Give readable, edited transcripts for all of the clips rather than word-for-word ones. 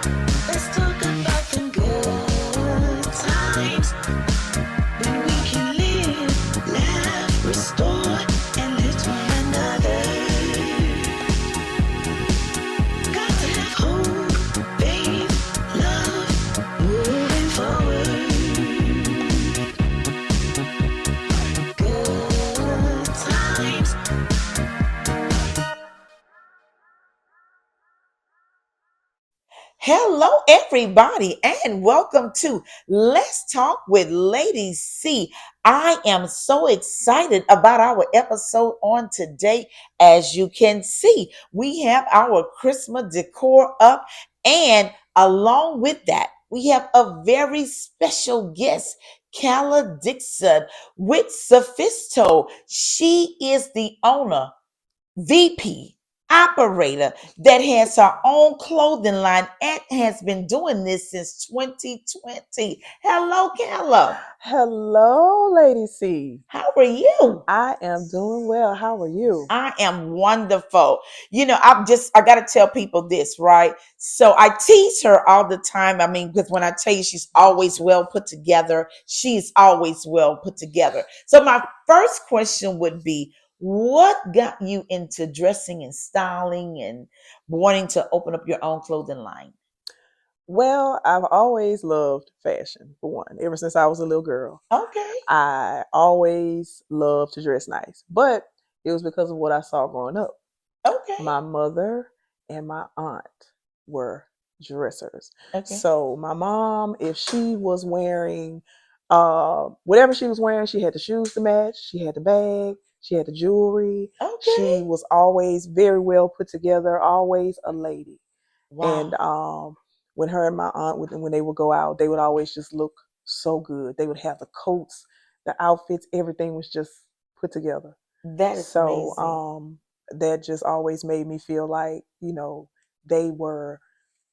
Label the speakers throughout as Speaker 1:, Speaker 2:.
Speaker 1: Let's talk about them good times when we can live, laugh, restore, and lift one another. Got to have hope, faith, love, moving forward. Good times.
Speaker 2: Hello, everybody, and welcome to Let's Talk with Lady C. I am so excited about our episode on today. As you can see, we have our Christmas decor up, and along with that, we have a very special guest, Kala Dixon with Sophisto. She is the owner, VP, operator that has her own clothing line and has been doing this since 2020. Hello, Kella.
Speaker 3: Hello, Lady C.
Speaker 2: How are you?
Speaker 3: I am doing well. How are you?
Speaker 2: I am wonderful. I got to tell people this, right? So I tease her all the time. I mean, because when I tell you she's always well put together, she's always well put together. So my first question would be, what got you into dressing and styling and wanting to open up your own clothing line?
Speaker 3: Well, I've always loved fashion, for one, ever since I was a little girl.
Speaker 2: Okay.
Speaker 3: I always loved to dress nice, but it was because of what I saw growing up.
Speaker 2: Okay.
Speaker 3: My mother and my aunt were dressers.
Speaker 2: Okay.
Speaker 3: So my mom, if she was wearing whatever she was wearing, she had the shoes to match, she had the bag, she had the jewelry.
Speaker 2: Okay.
Speaker 3: She was always very well put together, always a lady.
Speaker 2: Wow.
Speaker 3: And when her and my aunt when they would go out, they would always just look so good. They would have the coats, the outfits, everything was just put together.
Speaker 2: That is
Speaker 3: So
Speaker 2: amazing.
Speaker 3: that just always made me feel like, they were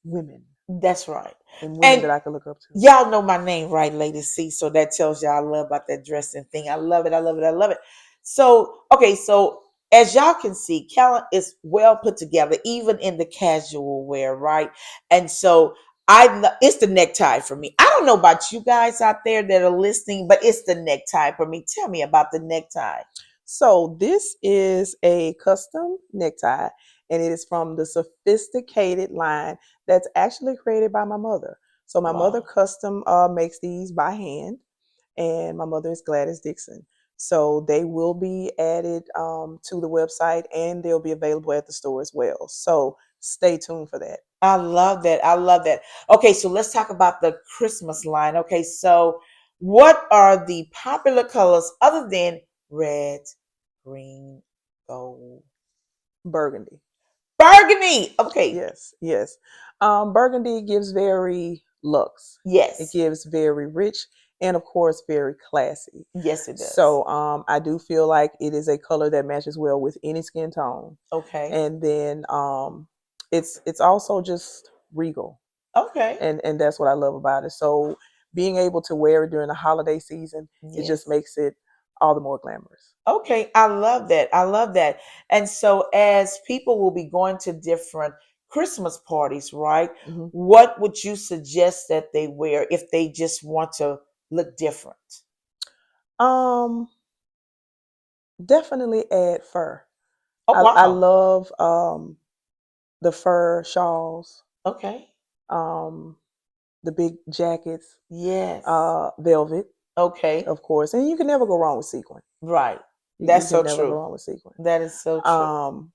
Speaker 3: women
Speaker 2: That's right.
Speaker 3: and women
Speaker 2: And
Speaker 3: that I could look up to.
Speaker 2: y'all know my name, right, Lady C? So that tells y'all I love about that dressing thing. I love it. I love it. I love it. So, okay, so as y'all can see, Kellen is well put together, even in the casual wear, right? And so it's the necktie for me. I don't know about you guys out there that are listening, but it's the necktie for me. Tell me about the necktie.
Speaker 3: So this is a custom necktie, and it is from the Sophisticated line that's actually created by my mother. So my mother
Speaker 2: Wow.
Speaker 3: custom makes these by hand, and my mother is Gladys Dixon. So they will be added to the website, and they'll be available at the store as well. So stay tuned for that.
Speaker 2: I love that. I love that. Okay, so let's talk about the Christmas line. Okay, so what are the popular colors other than red, green, gold,
Speaker 3: Burgundy.
Speaker 2: burgundy? Okay,
Speaker 3: Yes, yes. Burgundy gives very luxe. It
Speaker 2: yes,
Speaker 3: gives very rich and, of course, very classy.
Speaker 2: yes, it does.
Speaker 3: So I do feel like it is a color that matches well with any skin tone.
Speaker 2: Okay,
Speaker 3: And then it's also just regal,
Speaker 2: okay,
Speaker 3: and that's what I love about it. So being able to wear it during the holiday season, it just
Speaker 2: yes.
Speaker 3: makes it all the more glamorous.
Speaker 2: Okay, I love that. I love that. And so, as people will be going to different Christmas parties, right?
Speaker 3: Hmm.
Speaker 2: What would you suggest that they wear if they just want to look different?
Speaker 3: Um, Definitely add fur.
Speaker 2: Oh,
Speaker 3: I
Speaker 2: wow.
Speaker 3: love the fur shawls,
Speaker 2: Okay.
Speaker 3: um, the big jackets,
Speaker 2: Yes.
Speaker 3: velvet,
Speaker 2: Okay.
Speaker 3: of course, and you can never go wrong with sequin.
Speaker 2: Right.
Speaker 3: You
Speaker 2: That's so
Speaker 3: can never go
Speaker 2: true.
Speaker 3: wrong with sequin.
Speaker 2: That is so true.
Speaker 3: Um,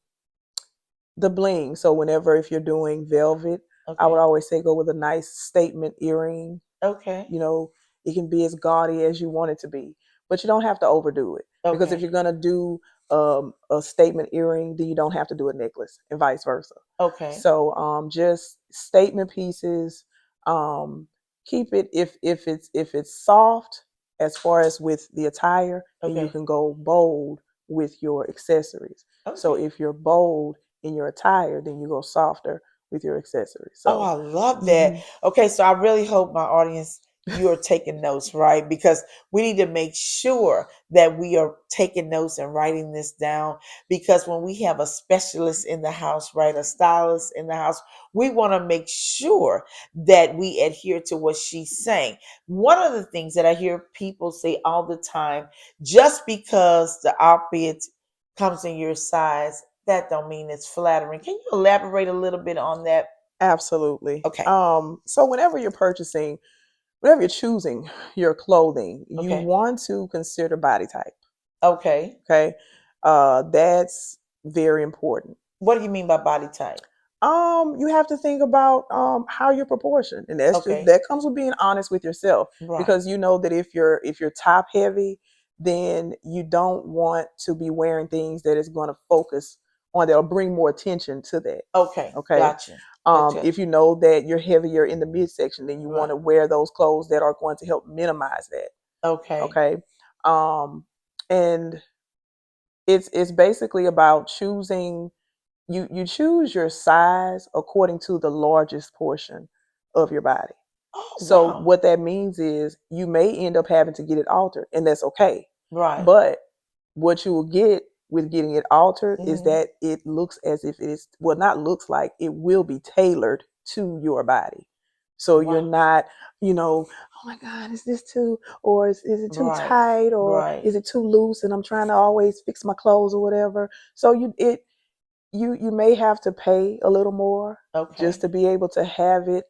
Speaker 3: the bling. So whenever if you're doing velvet, I would
Speaker 2: Okay.
Speaker 3: always say go with a nice statement earring.
Speaker 2: Okay.
Speaker 3: You know, it can be as gaudy as you want it to be, but you don't have to overdo it because if
Speaker 2: Okay.
Speaker 3: you're gonna do a statement earring, then you don't have to do a necklace, and vice versa.
Speaker 2: Okay.
Speaker 3: So just statement pieces. Um, Keep it if it's soft as far as with the attire, then you
Speaker 2: Okay.
Speaker 3: can go bold with your accessories. So
Speaker 2: Okay.
Speaker 3: if you're bold in your attire, then you go softer with your accessories.
Speaker 2: Oh,
Speaker 3: So
Speaker 2: I love that.
Speaker 3: mhm.
Speaker 2: Okay, so I really hope my audience you're taking notes, right? Because we need to make sure that we are taking notes and writing this down. Because when we have a specialist in the house, right, a stylist in the house, we want to make sure that we adhere to what she's saying. One of the things that I hear people say all the time, just because the outfit comes in your size, that don't mean it's flattering. Can you elaborate a little bit on that?
Speaker 3: Absolutely.
Speaker 2: Okay.
Speaker 3: So whenever you're purchasing, whenever you're choosing your clothing, you
Speaker 2: Okay.
Speaker 3: want to consider body type.
Speaker 2: Okay.
Speaker 3: Okay. That's very important.
Speaker 2: What do you mean by body type?
Speaker 3: You have to think about how you're proportioned, and
Speaker 2: Okay.
Speaker 3: that comes with being honest with yourself,
Speaker 2: Right.
Speaker 3: because you know that if you're top heavy, then you don't want to be wearing things that is going to focus on, that'll bring more attention to that.
Speaker 2: Okay.
Speaker 3: Okay.
Speaker 2: Gotcha. Gotcha.
Speaker 3: If you know that you're heavier in the midsection, then you want
Speaker 2: Right.
Speaker 3: to wear those clothes that are going to help minimize that.
Speaker 2: Okay.
Speaker 3: Okay. And it's basically about choosing, you choose your size according to the largest portion of your body.
Speaker 2: Oh,
Speaker 3: So
Speaker 2: wow.
Speaker 3: what that means is you may end up having to get it altered, and that's okay.
Speaker 2: Right.
Speaker 3: But what you will get with getting it altered is
Speaker 2: Hmm.
Speaker 3: that it looks as if it is, well, not looks like, it will be tailored to your body. So you're
Speaker 2: Wow.
Speaker 3: not, oh my God, is this too, or is it too
Speaker 2: Right.
Speaker 3: tight, or
Speaker 2: Right.
Speaker 3: is it too loose? And I'm trying to always fix my clothes or whatever. So you may have to pay a little more just
Speaker 2: Okay.
Speaker 3: to be able to have it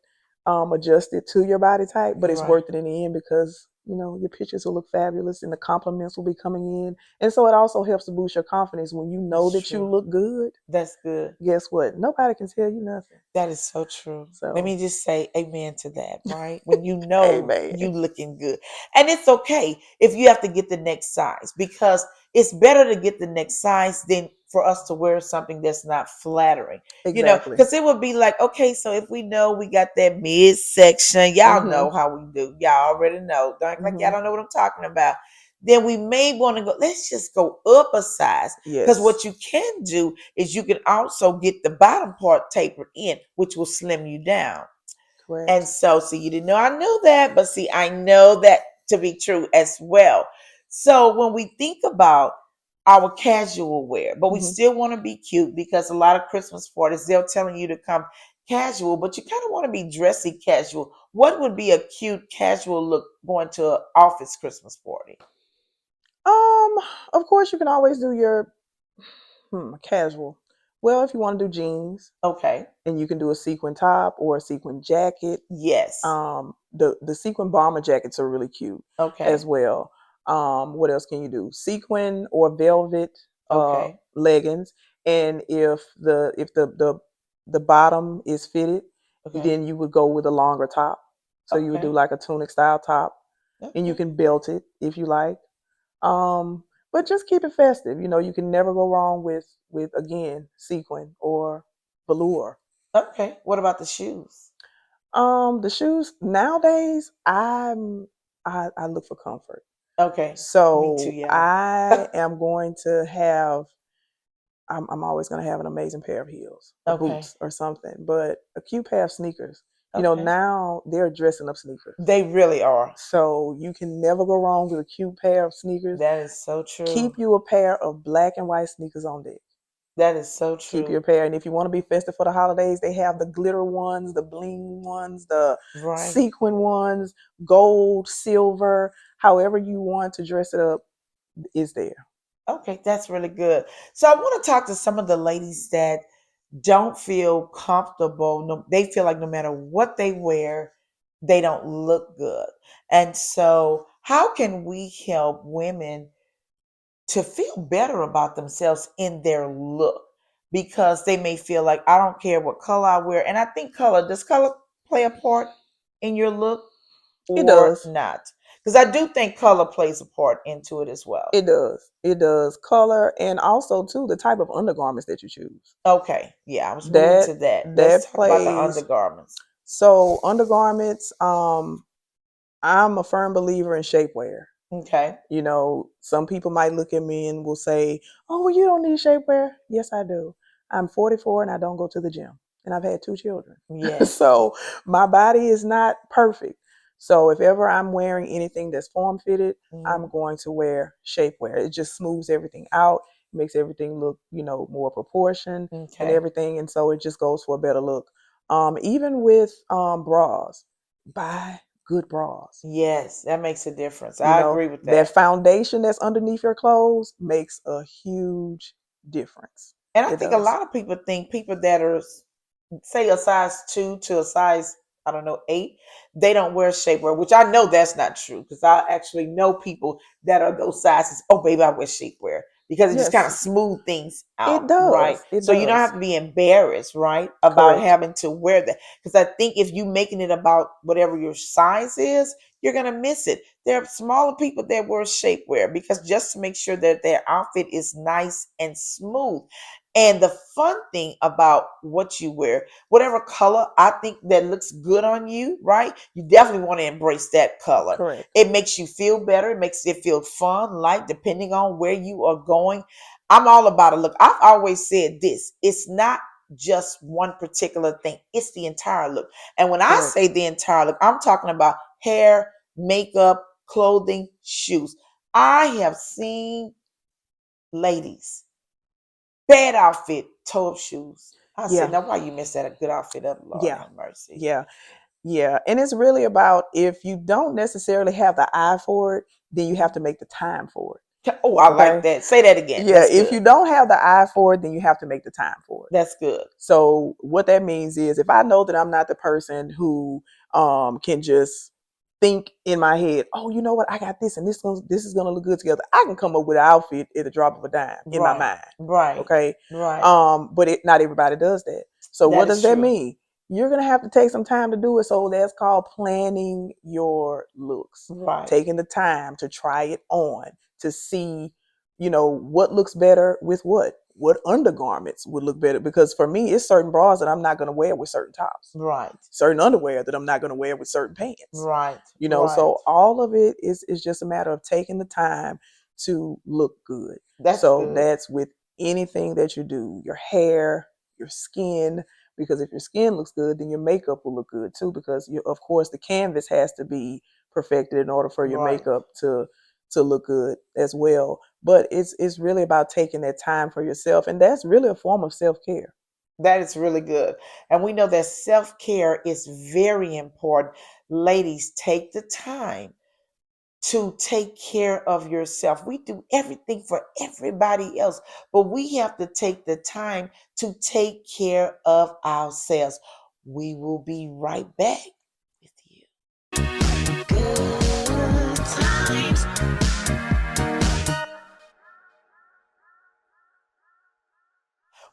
Speaker 3: adjusted to your body type, but it's
Speaker 2: Right.
Speaker 3: worth it in the end, because your pictures will look fabulous and the compliments will be coming in, and so it also helps to boost your confidence when you know
Speaker 2: That's
Speaker 3: that you
Speaker 2: true.
Speaker 3: look good.
Speaker 2: That's good.
Speaker 3: Guess what? Nobody can tell you nothing.
Speaker 2: That is so true. Let
Speaker 3: So,
Speaker 2: me just say amen to that, right? When you know
Speaker 3: amen.
Speaker 2: you looking good. And it's okay if you have to get the next size, because it's better to get the next size than for us to wear something that's not flattering.
Speaker 3: Exactly.
Speaker 2: Because it would be like, okay, so if we know we got that midsection, y'all know
Speaker 3: Mhm.
Speaker 2: how we do. Y'all already know. Don't act like y'all
Speaker 3: Mhm.
Speaker 2: don't know what I'm talking about. Then we may want to go, let's just go up a size. Because
Speaker 3: Yes.
Speaker 2: what you can do is you can also get the bottom part tapered in, which will slim you down. And
Speaker 3: Correct.
Speaker 2: so, see, you didn't know I knew that, but see, I know that to be true as well. So when we think about our casual wear, but we
Speaker 3: Mhm.
Speaker 2: still want to be cute, because a lot of Christmas parties, they're telling you to come casual, but you kind of want to be dressy casual. What would be a cute casual look going to an office Christmas party?
Speaker 3: Um, of course you can always do your casual. Well, if you want to do jeans,
Speaker 2: Okay.
Speaker 3: and you can do a sequin top or a sequin jacket.
Speaker 2: Yes.
Speaker 3: The sequin bomber jackets are really cute as
Speaker 2: Okay.
Speaker 3: well. What else can you do? Sequin or velvet
Speaker 2: Okay.
Speaker 3: leggings, and if the bottom is fitted,
Speaker 2: Okay.
Speaker 3: then you would go with a longer top. So you would do
Speaker 2: Okay.
Speaker 3: like a tunic style top, and you
Speaker 2: Okay.
Speaker 3: can belt it if you like. Um, but just keep it festive. You can never go wrong with again sequin or velour.
Speaker 2: Okay. What about the shoes?
Speaker 3: The shoes nowadays, I look for comfort.
Speaker 2: Okay. Me too,
Speaker 3: So
Speaker 2: y'all.
Speaker 3: I am going to have. I'm always going to have an amazing pair of heels or
Speaker 2: Okay.
Speaker 3: boots or something, but a cute pair of sneakers.
Speaker 2: Okay.
Speaker 3: Now they're dressing up sneakers,
Speaker 2: They really are.
Speaker 3: so you can never go wrong with a cute pair of sneakers.
Speaker 2: That is so
Speaker 3: Keep
Speaker 2: true.
Speaker 3: you a pair of black and white sneakers on deck.
Speaker 2: That is so
Speaker 3: Keep your
Speaker 2: true.
Speaker 3: pair. And if you want to be festive for the holidays, they have the glitter ones, the bling ones, the
Speaker 2: Right.
Speaker 3: sequin ones, gold, silver, however you want to dress it up is there.
Speaker 2: Okay, that's really good. So I want to talk to some of the ladies that don't feel comfortable. No, they feel like no matter what they wear, they don't look good. And so, how can we help women to feel better about themselves in their look? Because they may feel like, I don't care what color I wear. And I think does color play a part in your look
Speaker 3: It
Speaker 2: or
Speaker 3: does.
Speaker 2: not? Because I do think color plays a part into it as well.
Speaker 3: It does. It does. Color, and also too the type of undergarments that you choose.
Speaker 2: Okay, yeah, I was moving
Speaker 3: That
Speaker 2: to that. Let's
Speaker 3: that
Speaker 2: talk about the
Speaker 3: plays.
Speaker 2: undergarments.
Speaker 3: So undergarments, I'm a firm believer in shapewear.
Speaker 2: Okay.
Speaker 3: Some people might look at me and will say, "Oh, well, you don't need shapewear." Yes, I do. I'm 44 and I don't go to the gym, and I've had two children.
Speaker 2: Yes.
Speaker 3: So my body is not perfect. So if ever I'm wearing anything that's form fitted, I'm
Speaker 2: Mhm.
Speaker 3: going to wear shapewear. It just smooths everything out, makes everything look, more proportioned and
Speaker 2: Okay.
Speaker 3: everything. And so it just goes for a better look. Even with bras, buy good bras.
Speaker 2: Yes, that makes a difference.
Speaker 3: You
Speaker 2: I
Speaker 3: know,
Speaker 2: agree with
Speaker 3: that
Speaker 2: that.
Speaker 3: foundation that's underneath your clothes makes a huge difference.
Speaker 2: And I
Speaker 3: It
Speaker 2: think a
Speaker 3: does.
Speaker 2: lot of people think people that are, say, a size 2 to a size, I don't know, 8, they don't wear shapewear, which I know that's not true because I actually know people that are those sizes. Oh, baby, I wear shapewear because it just kind
Speaker 3: Yes,
Speaker 2: of smooth things out,
Speaker 3: it
Speaker 2: right?
Speaker 3: does. It
Speaker 2: So you don't
Speaker 3: does.
Speaker 2: have to be embarrassed, right, about
Speaker 3: Correct.
Speaker 2: having to wear that. Because I think if you making it about whatever your size is, you're gonna miss it. There are smaller people that wear shapewear because just to make sure that their outfit is nice and smooth. And the fun thing about what you wear, whatever color I think that looks good on you, right? You definitely want to embrace that color.
Speaker 3: Correct.
Speaker 2: It makes you feel better. It makes it feel fun, light, depending on where you are going. I'm all about a look. I've always said this: it's not just one particular thing, it's the entire look. And when I
Speaker 3: Correct.
Speaker 2: say the entire look, I'm talking about hair, makeup, clothing, shoes. I have seen ladies bad outfit, toe up shoes. I said,
Speaker 3: Yeah.
Speaker 2: now why you mess that a good outfit up? Lord
Speaker 3: Yeah.
Speaker 2: have mercy.
Speaker 3: Yeah. Yeah. And it's really about, if you don't necessarily have the eye for it, then you have
Speaker 2: Mhm.
Speaker 3: to make the time for it.
Speaker 2: Oh, I like
Speaker 3: Okay.
Speaker 2: that. Say that again.
Speaker 3: Yeah.
Speaker 2: That's
Speaker 3: If
Speaker 2: good.
Speaker 3: you don't have the eye for it, then you have to make the time for it.
Speaker 2: That's good.
Speaker 3: So what that means is, if I know that I'm not the person who can just think in my head, oh, you know what, I got this and this is gonna look good together. I can come up with an outfit at the drop of a dime in my
Speaker 2: Right.
Speaker 3: mind.
Speaker 2: Right.
Speaker 3: Okay.
Speaker 2: Right.
Speaker 3: But not everybody does that. So
Speaker 2: That
Speaker 3: what
Speaker 2: is
Speaker 3: does that
Speaker 2: true.
Speaker 3: mean? You're gonna have to take some time to do it. So that's called planning your looks.
Speaker 2: Right.
Speaker 3: Taking the time to try it on, to see, what looks better with what undergarments would look better. Because for me, it's certain bras that I'm not going to wear with certain tops,
Speaker 2: Right.
Speaker 3: certain underwear that I'm not going to wear with certain pants.
Speaker 2: Right. Right.
Speaker 3: So all of it is just a matter of taking the time to look good.
Speaker 2: That's
Speaker 3: So
Speaker 2: good.
Speaker 3: that's with anything that you do, your hair, your skin. Because if your skin looks good, then your makeup will look good too. Because of course, the canvas has to be perfected in order for your
Speaker 2: Right.
Speaker 3: makeup to look good as well. But it's really about taking that time for yourself, and that's really a form of self care.
Speaker 2: That is really good. And we know that self care is very important. Ladies, take the time to take care of yourself. We do everything for everybody else, but we have to take the time to take care of ourselves. We will be right back with you.
Speaker 1: Good times.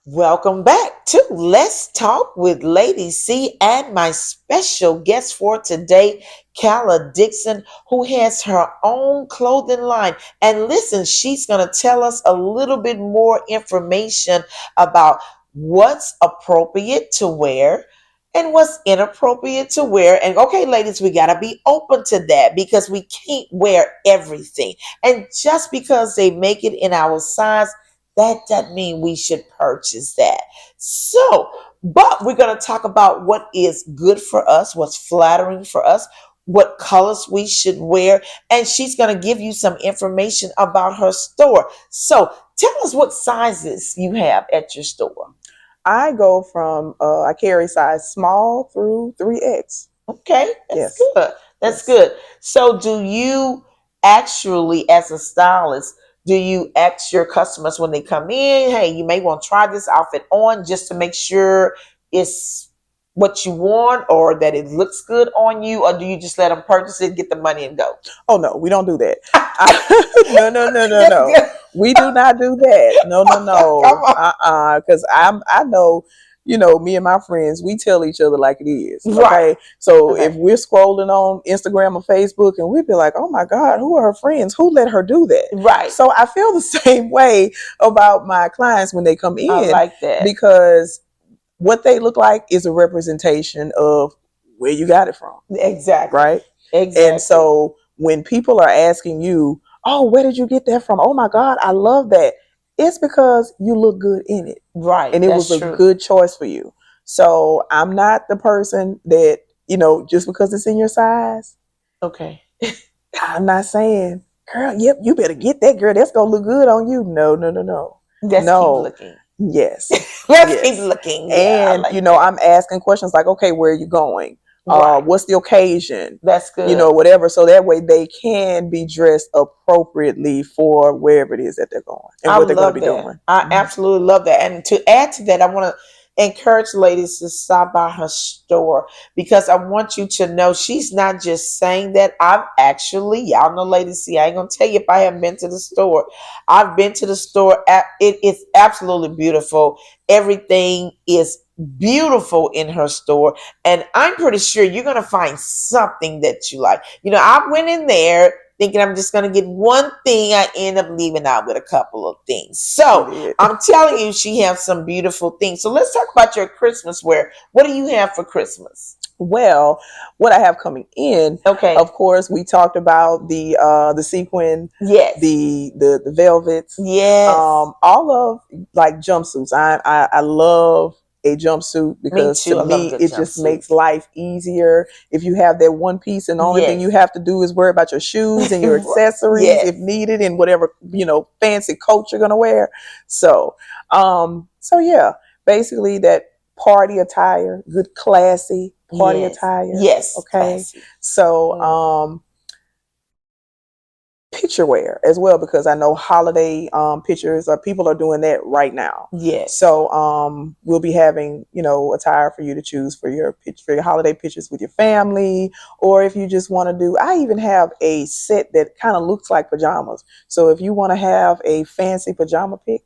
Speaker 2: Welcome back to Let's Talk with Lady C and my special guest for today, Kala Dixon, who has her own clothing line. And listen, she's going to tell us a little bit more information about what's appropriate to wear and what's inappropriate to wear. And okay, ladies, we got to be open to that because we can't wear everything. And just because they make it in our size, that doesn't mean we should purchase that. So, but we're going to talk about what is good for us, what's flattering for us, what colors we should wear, and she's going to give you some information about her store. So, tell us what sizes you have at your store.
Speaker 3: I go from I carry size small through 3X.
Speaker 2: Okay, that's
Speaker 3: Yes,
Speaker 2: good. That's
Speaker 3: yes.
Speaker 2: good. So, do you actually, as a stylist, do you ask your customers when they come in, hey, you may want to try this outfit on just to make sure it's what you want or that it looks good on you, or do you just let them purchase it, get the money, and go?
Speaker 3: Oh no, we don't do that. No, no, no, no,
Speaker 2: That's
Speaker 3: no.
Speaker 2: good.
Speaker 3: We do not do that. No, no,
Speaker 2: Come
Speaker 3: no.
Speaker 2: on.
Speaker 3: Because I know, me and my friends, we tell each other like it is.
Speaker 2: Right.
Speaker 3: Okay. So if
Speaker 2: Okay.
Speaker 3: we're scrolling on Instagram or Facebook, and we'd be like, oh my God, who are her friends? Who let her do that?
Speaker 2: Right.
Speaker 3: So I feel the same way about my clients when they come
Speaker 2: I
Speaker 3: in,
Speaker 2: like that.
Speaker 3: because what they look like is a representation of where you got it from,
Speaker 2: Exactly.
Speaker 3: right? And
Speaker 2: Exactly.
Speaker 3: so when people are asking you, oh, where did you get that from? Oh my God, I love that. It's because you look good in it.
Speaker 2: Right.
Speaker 3: And it was
Speaker 2: That's
Speaker 3: a
Speaker 2: true.
Speaker 3: good choice for you. So I'm not the person that, just because it's in your size,
Speaker 2: Okay.
Speaker 3: I'm not saying, girl, yep, you better get that, girl. That's gonna look good on you. No, no, no, no.
Speaker 2: Let's keep
Speaker 3: No.
Speaker 2: looking.
Speaker 3: Yes.
Speaker 2: Let's keep
Speaker 3: Yes.
Speaker 2: looking. Yeah, I
Speaker 3: And
Speaker 2: like that.
Speaker 3: I'm asking questions like, okay, where are you going?
Speaker 2: Right.
Speaker 3: What's the occasion?
Speaker 2: That's good.
Speaker 3: Whatever. So that way they can be dressed appropriately for wherever it is that they're going and
Speaker 2: I
Speaker 3: what they're going to
Speaker 2: love
Speaker 3: be
Speaker 2: that.
Speaker 3: doing.
Speaker 2: I
Speaker 3: Mhm.
Speaker 2: absolutely love that. And to add to that, I want to encourage ladies to stop by her store because I want you to know she's not just saying that. I've actually, y'all know, ladies, see, I ain't gonna tell you if I haven't been to the store. I've been to the store. It is absolutely beautiful. Everything is beautiful in her store, and I'm pretty sure you're gonna find something that you like. I went in there thinking I'm just going to get one thing. I end up leaving out with a couple of things.
Speaker 3: She
Speaker 2: So
Speaker 3: did.
Speaker 2: I'm telling you, she has some beautiful things. So let's talk about your Christmas wear. What do you have for Christmas?
Speaker 3: Well, what I have coming in,
Speaker 2: Okay.
Speaker 3: of course, we talked about the sequin,
Speaker 2: Yes.
Speaker 3: the velvets,
Speaker 2: Yes.
Speaker 3: all of like jumpsuits. I love a jumpsuit
Speaker 2: Me
Speaker 3: because to
Speaker 2: too. I love a
Speaker 3: me
Speaker 2: good
Speaker 3: it just makes
Speaker 2: jumpsuit.
Speaker 3: life easier if you have that one piece and the only thing you
Speaker 2: Yes.
Speaker 3: have to do is worry about your shoes and your accessories if
Speaker 2: Yes.
Speaker 3: needed and whatever fancy coat you're gonna wear. So yeah, basically that party attire, good classy party
Speaker 2: Yes.
Speaker 3: attire.
Speaker 2: Yes.
Speaker 3: Okay.
Speaker 2: Classy.
Speaker 3: So
Speaker 2: Mm.
Speaker 3: picture wear as well because I know holiday pictures people are doing that right now.
Speaker 2: Yes.
Speaker 3: So we'll be having attire for you to choose for your holiday pictures with your family, or if you just want to do. I even have a set that kind of looks like pajamas. So if you want to have a fancy pajama pic,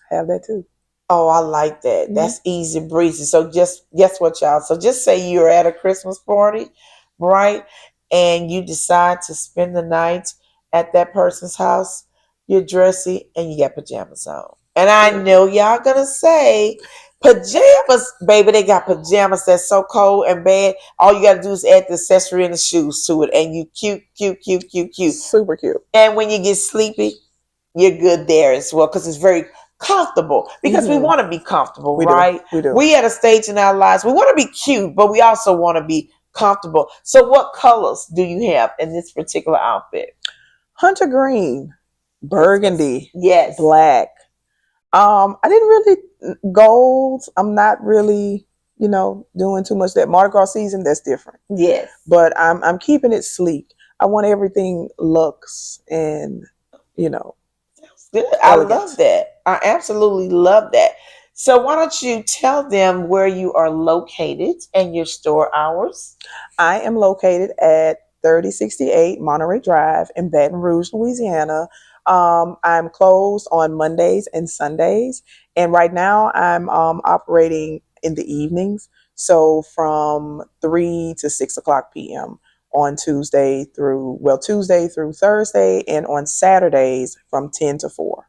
Speaker 3: have that too.
Speaker 2: Oh, I like that.
Speaker 3: Hmm.
Speaker 2: That's easy breezy. So just guess what, y'all? So just say you're at a Christmas party, right? And you decide to spend the night at that person's house. You're dressy and you got pajamas on. And I
Speaker 3: Period.
Speaker 2: know y'all gonna say pajamas, baby. They got pajamas that's so cold and bad. All you gotta do is add the accessory and the shoes to it, and you cute, cute, cute, cute, cute.
Speaker 3: Super cute.
Speaker 2: And when you get sleepy, you're good there as well because it's very comfortable because we
Speaker 3: Hmm.
Speaker 2: want to be comfortable,
Speaker 3: We do.
Speaker 2: right?
Speaker 3: We do.
Speaker 2: We at a stage in our lives, we want to be cute, but we also want to be comfortable. So what colors do you have in this particular outfit?
Speaker 3: Hunter green,
Speaker 2: Christmas.
Speaker 3: burgundy,
Speaker 2: Yes.
Speaker 3: black. I didn't really gold. I'm not really, doing too much that Mardi Gras season. That's different.
Speaker 2: Yes.
Speaker 3: But I'm keeping it sleek. I want everything looks and you know
Speaker 2: Sounds good. I love
Speaker 3: elegant.
Speaker 2: that. I absolutely love that. So why don't you tell them where you are located and your store hours?
Speaker 3: I am located at 3068 Monterey Drive in Baton Rouge, Louisiana. I'm closed on Mondays and Sundays, and right now I'm operating in the evenings, so from 3 to 6 o'clock p.m. on Tuesday through Thursday, and on Saturdays from 10 to 4.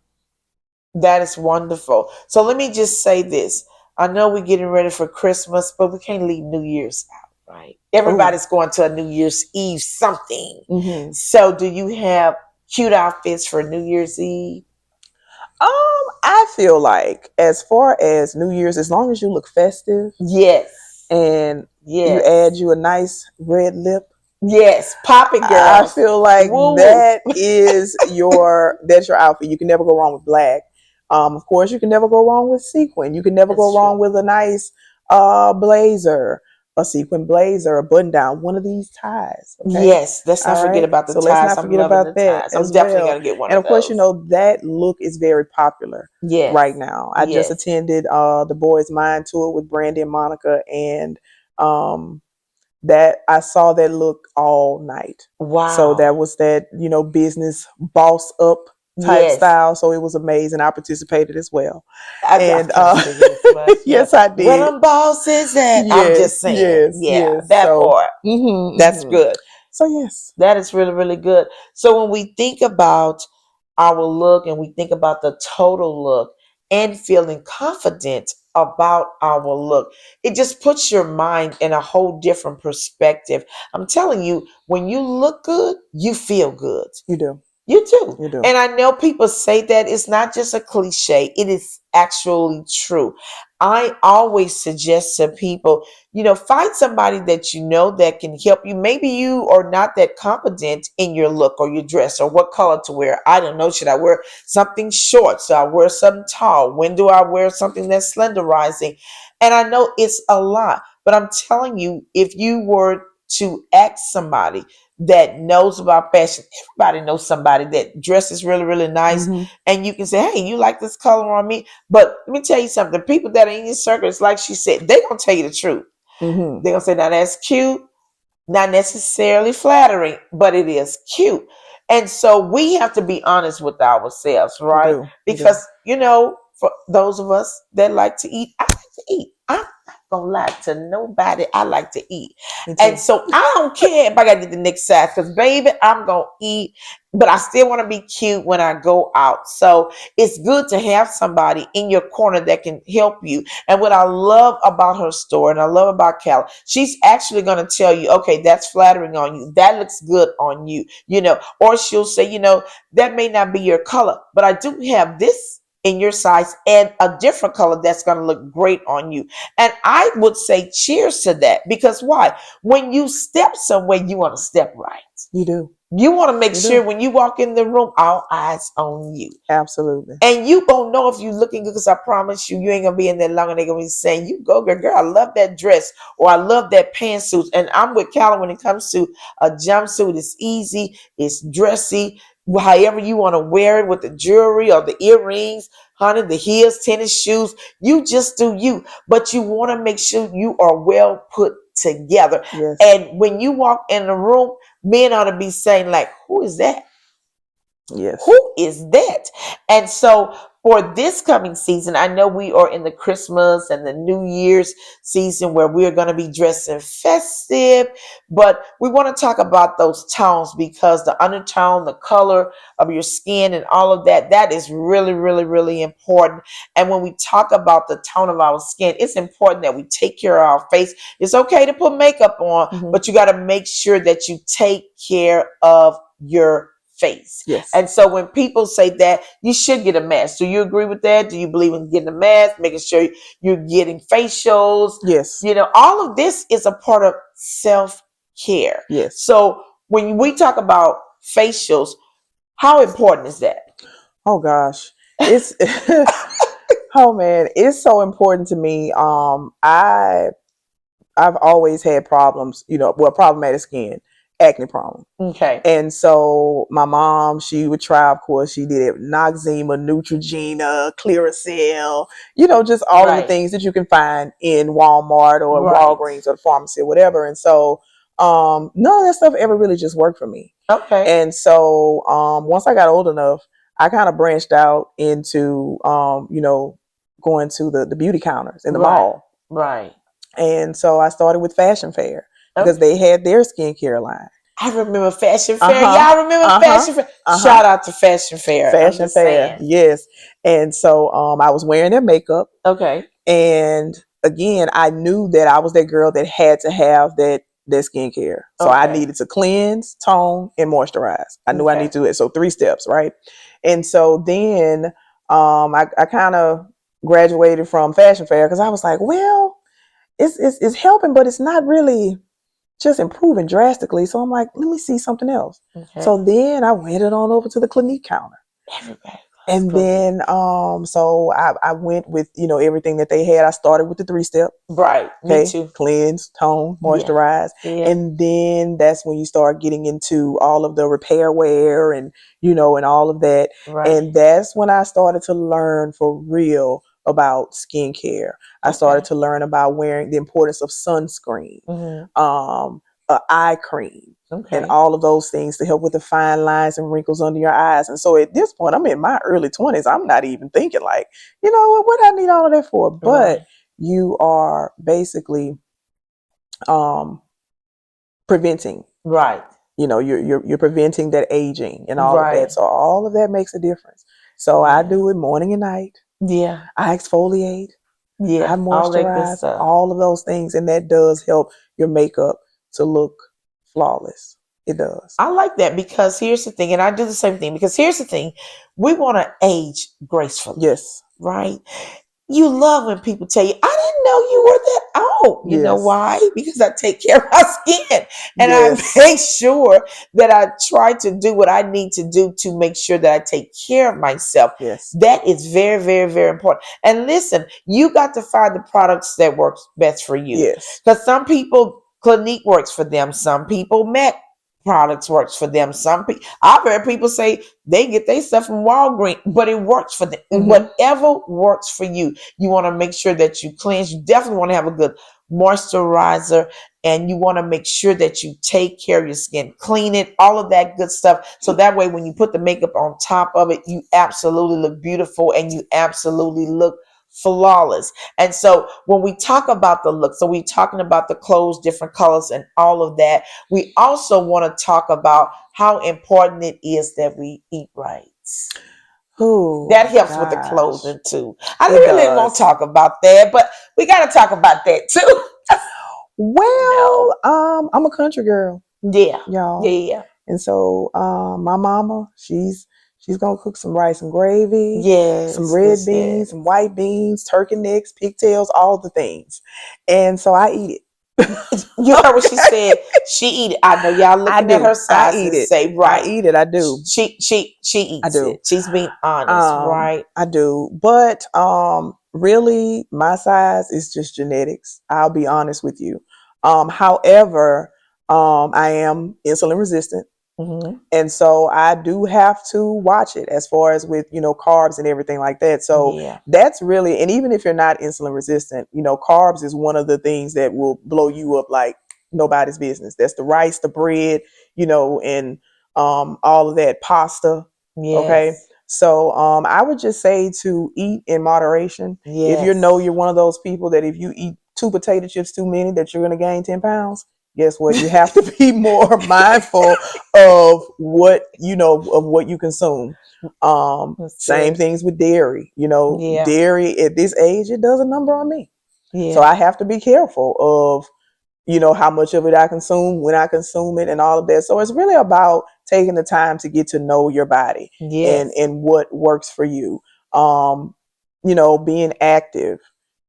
Speaker 2: That is wonderful. So let me just say this. I know we're getting ready for Christmas, but we can't leave New Year's out, right?
Speaker 3: Oh,
Speaker 2: Everybody's going to a New Year's Eve something.
Speaker 3: mm-hmm.
Speaker 2: So do you have cute outfits for New Year's Eve?
Speaker 3: I feel like as far as New Year's, as long as you look festive
Speaker 2: Yes.
Speaker 3: and you
Speaker 2: Yes.
Speaker 3: add you a nice red lip,
Speaker 2: Yes. Pop it,
Speaker 3: I
Speaker 2: girls.
Speaker 3: feel like
Speaker 2: Woo.
Speaker 3: that's your outfit. You can never go wrong with black. Of course, you can never go wrong with sequin. You can never go
Speaker 2: That's
Speaker 3: wrong
Speaker 2: true.
Speaker 3: with a nice blazer, a sequin blazer, a button down, one of these ties. Okay,
Speaker 2: Yes. Let's not
Speaker 3: all
Speaker 2: forget
Speaker 3: right.
Speaker 2: about the
Speaker 3: So let's
Speaker 2: ties.
Speaker 3: not
Speaker 2: I'm
Speaker 3: forget
Speaker 2: loving the
Speaker 3: about that
Speaker 2: ties. I'm
Speaker 3: as
Speaker 2: definitely going
Speaker 3: well.
Speaker 2: to get one
Speaker 3: And
Speaker 2: of
Speaker 3: of course,
Speaker 2: those.
Speaker 3: that look is very popular right
Speaker 2: Yes.
Speaker 3: now. I just
Speaker 2: Yes.
Speaker 3: attended the Boys Mind tour with Brandy and Monica, and um, that I saw that look all night. So
Speaker 2: Wow.
Speaker 3: that was that, business boss up type
Speaker 2: Yes.
Speaker 3: style. So it was amazing. I participated as well.
Speaker 2: I
Speaker 3: And
Speaker 2: can't sing it as much. Yeah.
Speaker 3: yes, I
Speaker 2: Where
Speaker 3: did.
Speaker 2: them bosses at? I'm
Speaker 3: Yes,
Speaker 2: just saying.
Speaker 3: yes,
Speaker 2: Yeah,
Speaker 3: yes.
Speaker 2: that
Speaker 3: So,
Speaker 2: part. That's
Speaker 3: hmm.
Speaker 2: good.
Speaker 3: So yes,
Speaker 2: That is really, really good. So when we think about our look and we think about the total look and feeling confident about our look, it just puts your mind in a whole different perspective. I'm telling you, when you look good, you feel good.
Speaker 3: you do.
Speaker 2: You too.
Speaker 3: You do.
Speaker 2: And I know people say that it's not just a cliche, it is actually true. I always suggest to people, find somebody that you know that can help you. Maybe you are not that confident in your look or your dress or what color to wear. I don't know. Should I wear something short? So I wear something tall? When do I wear something that's slenderizing? And I know it's a lot, but I'm telling you, if you were to ask somebody that knows about fashion, everybody knows somebody that dresses really, really nice.
Speaker 3: Mm-hmm.
Speaker 2: And you can say, hey, you like this color on me? But let me tell you something. People that are in your circle, it's like she said, they gonna tell you the truth.
Speaker 3: Mm-hmm.
Speaker 2: They're gonna say, now that's cute, not necessarily flattering, but it is cute. And so we have to be honest with ourselves,
Speaker 3: You
Speaker 2: right?
Speaker 3: do. You do.
Speaker 2: Because, for those of us that like to eat, I like to eat. I'm not gonna lie to nobody. I like to eat.
Speaker 3: Me
Speaker 2: And
Speaker 3: too.
Speaker 2: so I don't care if I gotta get the next size, because baby, I'm gonna eat, but I still want to be cute when I go out. So it's good to have somebody in your corner that can help you. And what I love about her store and I love about Callie, she's actually going to tell you, okay, that's flattering on you. That looks good on you, or she'll say, that may not be your color, but I do have this in your size and a different color that's going to look great on you. And I would say cheers to that, because why? When you step somewhere, you want to step right.
Speaker 3: You do.
Speaker 2: You want to make
Speaker 3: You
Speaker 2: sure
Speaker 3: do.
Speaker 2: when you walk in the room, all eyes on you.
Speaker 3: Absolutely.
Speaker 2: And you gonna know if you looking good, because I promise you, you ain't gonna be in there long and they gonna be saying, you go girl, I love that dress, or I love that pantsuit. And I'm with Callie when it comes to a jumpsuit. It's easy, it's dressy, however you want to wear it, with the jewelry or the earrings, honey, the heels, tennis shoes. You just do you, but you want to make sure you are well put together.
Speaker 3: Yes.
Speaker 2: And when you walk in the room, men ought to be saying, like, who is that?
Speaker 3: Yes.
Speaker 2: Who is that? And so for this coming season, I know we are in the Christmas and the New Year's season where we're going to be dressing festive, but we want to talk about those tones, because the undertone, the color of your skin and all of that, that is really, really, really important. And when we talk about the tone of our skin, it's important that we take care of our face. It's okay to put makeup on,
Speaker 3: Mm-hmm.
Speaker 2: but you got to make sure that you take care of your face.
Speaker 3: Yes.
Speaker 2: And so when people say that, you should get a mask. Do you agree with that? Do you believe in getting a mask, making sure you're getting facials?
Speaker 3: Yes.
Speaker 2: All of this is a part of self-care.
Speaker 3: Yes.
Speaker 2: So when we talk about facials, how important is that?
Speaker 3: Oh gosh. It's oh man, it's so important to me. I've always had problems, problematic skin, acne problem.
Speaker 2: Okay.
Speaker 3: And so my mom, she would try, of course, she did it, Noxzema, Neutrogena, Clearasil, just all of the
Speaker 2: Right.
Speaker 3: things that you can find in Walmart or
Speaker 2: Right.
Speaker 3: Walgreens or the pharmacy or whatever. And so none of that stuff ever really just worked for me.
Speaker 2: Okay.
Speaker 3: And so once I got old enough, I kind of branched out into, going to the beauty counters in the
Speaker 2: Right.
Speaker 3: mall.
Speaker 2: Right.
Speaker 3: And so I started with Fashion Fair because
Speaker 2: Okay.
Speaker 3: they had their skincare line.
Speaker 2: I remember Fashion Fair.
Speaker 3: Uh-huh.
Speaker 2: Y'all remember
Speaker 3: Uh-huh.
Speaker 2: Fashion Fair?
Speaker 3: Uh-huh.
Speaker 2: Shout out to Fashion Fair. I'm
Speaker 3: Fashion
Speaker 2: just
Speaker 3: Fair,
Speaker 2: saying.
Speaker 3: yes. And so I was wearing their makeup,
Speaker 2: Okay.
Speaker 3: and again, I knew that I was that girl that had to have that skincare. So I
Speaker 2: Okay.
Speaker 3: needed to cleanse, tone, and moisturize. I knew I
Speaker 2: Okay.
Speaker 3: needed to do it. So 3 steps, right? And so then I kind of graduated from Fashion Fair because I was like, well, it's helping, but it's not really just improving drastically. So I'm like, let me see something else.
Speaker 2: Okay.
Speaker 3: So then I went it on over to the Clinique counter.
Speaker 2: Everybody.
Speaker 3: And then so I went with, everything that they had. I started with the 3-step.
Speaker 2: Right. Me
Speaker 3: Okay.
Speaker 2: too.
Speaker 3: Cleanse, tone,
Speaker 2: Yeah.
Speaker 3: moisturize.
Speaker 2: Yeah.
Speaker 3: And then that's when you start getting into all of the repair wear and, and all of that.
Speaker 2: Right.
Speaker 3: And that's when I started to learn for real about skincare. I started to learn about wearing the importance of sunscreen, eye cream,
Speaker 2: Okay.
Speaker 3: and all of those things to help with the fine lines and wrinkles under your eyes. And so at this point, I'm in my early 20s. I'm not even thinking like, what I need all of that for? But
Speaker 2: Right.
Speaker 3: you are basically preventing.
Speaker 2: Right.
Speaker 3: You're preventing that aging and all of
Speaker 2: Right.
Speaker 3: that. So all of that makes a difference. So I do it morning and night.
Speaker 2: Yeah.
Speaker 3: I exfoliate.
Speaker 2: Yeah.
Speaker 3: I
Speaker 2: All that good
Speaker 3: moisturize,
Speaker 2: stuff.
Speaker 3: all of those things, and that does help your makeup to look flawless. It does.
Speaker 2: I like that, because here's the thing, and I do the same thing, because here's the thing, we want to age gracefully.
Speaker 3: Yes.
Speaker 2: Right? You love when people tell you, I didn't know you were that old. You know
Speaker 3: Yes.
Speaker 2: why? Because I take care of my skin and I
Speaker 3: Yes.
Speaker 2: make sure that I try to do what I need to do to make sure that I take care of myself.
Speaker 3: Yes.
Speaker 2: That is very, very, very important. And listen, you got to find the products that works best for you.
Speaker 3: Yes.
Speaker 2: Because some people, Clinique works for them. Some people, Mac products works for them. Some people, I've heard people say they get their stuff from Walgreens, but it works for them.
Speaker 3: Mm-hmm.
Speaker 2: Whatever works for you. You want to make sure that you cleanse. You definitely want to have a good moisturizer, and you want to make sure that you take care of your skin, clean it, all of that good stuff. So that way, when you put the makeup on top of it, you absolutely look beautiful and you absolutely look flawless. And so when we talk about the look, so we're talking about the clothes, different colors, and all of that, we also want to talk about how important it is that we eat right.
Speaker 3: Oh
Speaker 2: That helps with the
Speaker 3: gosh.
Speaker 2: clothing too. I
Speaker 3: It
Speaker 2: really didn't want to
Speaker 3: does.
Speaker 2: talk about that, but we got to talk about that too. You know?
Speaker 3: Well, I'm a country girl,
Speaker 2: Yeah,
Speaker 3: y'all.
Speaker 2: yeah,
Speaker 3: And so my mama, she's gonna cook some rice and gravy, some
Speaker 2: yes,
Speaker 3: red
Speaker 2: yes,
Speaker 3: beans, some
Speaker 2: yes.
Speaker 3: white beans, turkey necks, pigtails, all the things. And so I eat it.
Speaker 2: You heard what she
Speaker 3: Okay.
Speaker 2: said. She eat it. I know y'all
Speaker 3: I
Speaker 2: looking at
Speaker 3: do.
Speaker 2: her
Speaker 3: I
Speaker 2: size
Speaker 3: eat
Speaker 2: and
Speaker 3: it.
Speaker 2: say,
Speaker 3: I
Speaker 2: right.
Speaker 3: eat it. I do.
Speaker 2: She
Speaker 3: I
Speaker 2: eats
Speaker 3: do.
Speaker 2: it. She's being honest, right?
Speaker 3: I do. But really my size is just genetics. I'll be honest with you. However, I am insulin resistant.
Speaker 2: Mm-hmm.
Speaker 3: And so I do have to watch it as far as with, carbs and everything like that. So
Speaker 2: Yeah.
Speaker 3: that's really, and even if you're not insulin resistant, carbs is one of the things that will blow you up like nobody's business. That's the rice, the bread, and all of that pasta. Okay.
Speaker 2: Yes.
Speaker 3: So I would just say to eat in moderation. If you know
Speaker 2: Yes.
Speaker 3: you're one of those people that if you eat two potato chips too many, that you're going to gain 10 pounds, guess what? You have to be more mindful of what you consume.
Speaker 2: That's
Speaker 3: Same
Speaker 2: good.
Speaker 3: things with dairy.
Speaker 2: Yeah.
Speaker 3: Dairy at this age, it does a number on me. So
Speaker 2: Yeah.
Speaker 3: I have to be careful of how much of it I consume, when I consume it, and all of that. So it's really about taking the time to get to know your body and
Speaker 2: Yes.
Speaker 3: and what works for you. Um, being active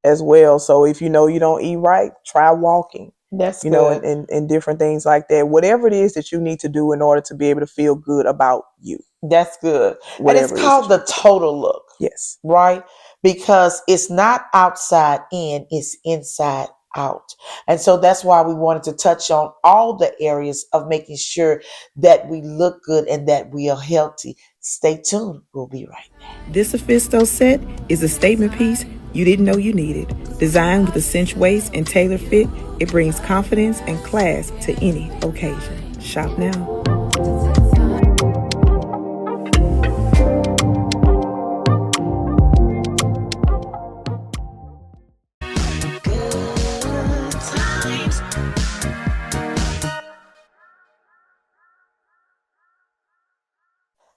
Speaker 3: as well. So if you know you don't eat right, try walking.
Speaker 2: That's
Speaker 3: And,
Speaker 2: good.
Speaker 3: and different things like that. Whatever it is that you need to do in order to be able to feel good about you.
Speaker 2: That's good. And it's
Speaker 3: Whatever it is that
Speaker 2: called
Speaker 3: you
Speaker 2: the
Speaker 3: need to do.
Speaker 2: total look,
Speaker 3: Yes.
Speaker 2: right? Because it's not outside in, it's inside out. And so that's why we wanted to touch on all the areas of making sure that we look good and that we are healthy. Stay tuned. We'll be right back.
Speaker 3: This Sophisto set is a statement piece you didn't know you needed. Designed with a cinch waist and tailored fit, it brings confidence and class to any occasion. Shop now.
Speaker 1: Good times.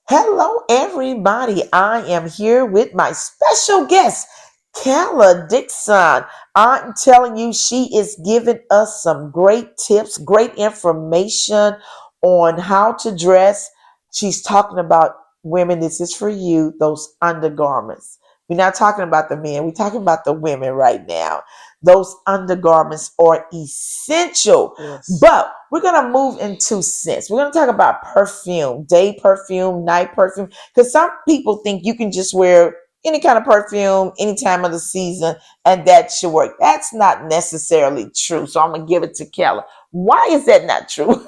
Speaker 2: Hello, everybody. I am here with my special guest, Kala Dixon. I'm telling you, she is giving us some great tips, great information on how to dress. She's talking about women. This is for you, those undergarments. We're not talking about the men, we're talking about the women right now. Those undergarments are essential.
Speaker 3: Yes.
Speaker 2: But we're going to move into scents. We're going to talk about perfume, day perfume, night perfume. Because some people think you can just wear any kind of perfume any time of the season and that should work. That's not necessarily true. So I'm going to give it to Keller. Why is that not true?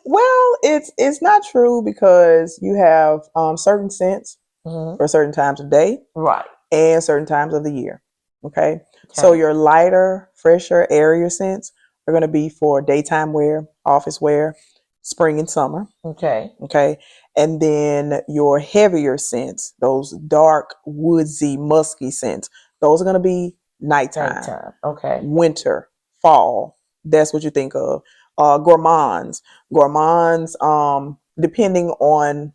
Speaker 3: Well, it's not true because you have certain scents
Speaker 2: Mhm.
Speaker 3: for certain times of day
Speaker 2: Right.
Speaker 3: and certain times of the year. Okay. So
Speaker 2: Okay.
Speaker 3: your lighter, fresher, airier scents are going to be for daytime wear, office wear, spring and summer.
Speaker 2: Okay.
Speaker 3: Okay. And then your heavier scents, those dark, woodsy, musky scents, those are going to be nighttime,
Speaker 2: Nighttime. Okay.
Speaker 3: winter, fall. That's what you think of. Gourmands. Gourmands, depending on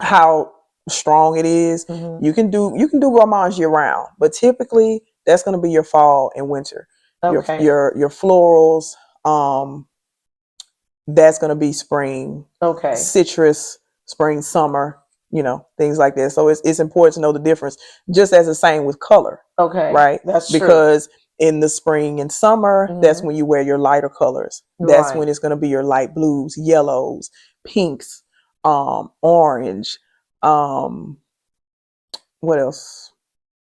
Speaker 3: how strong it is,
Speaker 2: Hmm.
Speaker 3: you can do gourmands year round, but typically that's going to be your fall and winter. Your
Speaker 2: Okay.
Speaker 3: your your florals, that's going to be spring,
Speaker 2: Okay.
Speaker 3: citrus, spring, summer. things like that. So it's important to know the difference, just as the same with color,
Speaker 2: Okay.
Speaker 3: right?
Speaker 2: That's true.
Speaker 3: Because in the spring and summer, that's
Speaker 2: Mhm.
Speaker 3: when you wear your lighter colors. That's
Speaker 2: Right.
Speaker 3: when it's going to be your light blues, yellows, pinks, orange. Um, what else?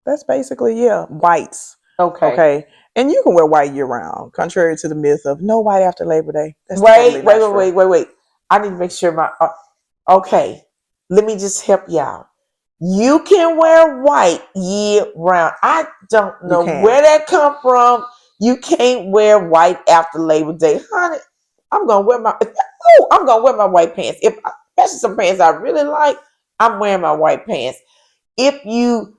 Speaker 3: That's basically, yeah, whites.
Speaker 2: Okay.
Speaker 3: Okay. And you can wear white year round, contrary to the myth of no white after Labor Day. That's totally
Speaker 2: Wait,
Speaker 3: not
Speaker 2: wait, wait,
Speaker 3: true.
Speaker 2: wait, wait, wait. I need to make sure my. Okay. Let me just help y'all. You can wear white year round. I don't
Speaker 3: You
Speaker 2: know
Speaker 3: can.
Speaker 2: where that come from. You can't wear white after Labor Day, honey. I'm gonna wear my. Oh, I'm gonna wear my white pants. If especially some pants I really like, I'm wearing my white pants. If you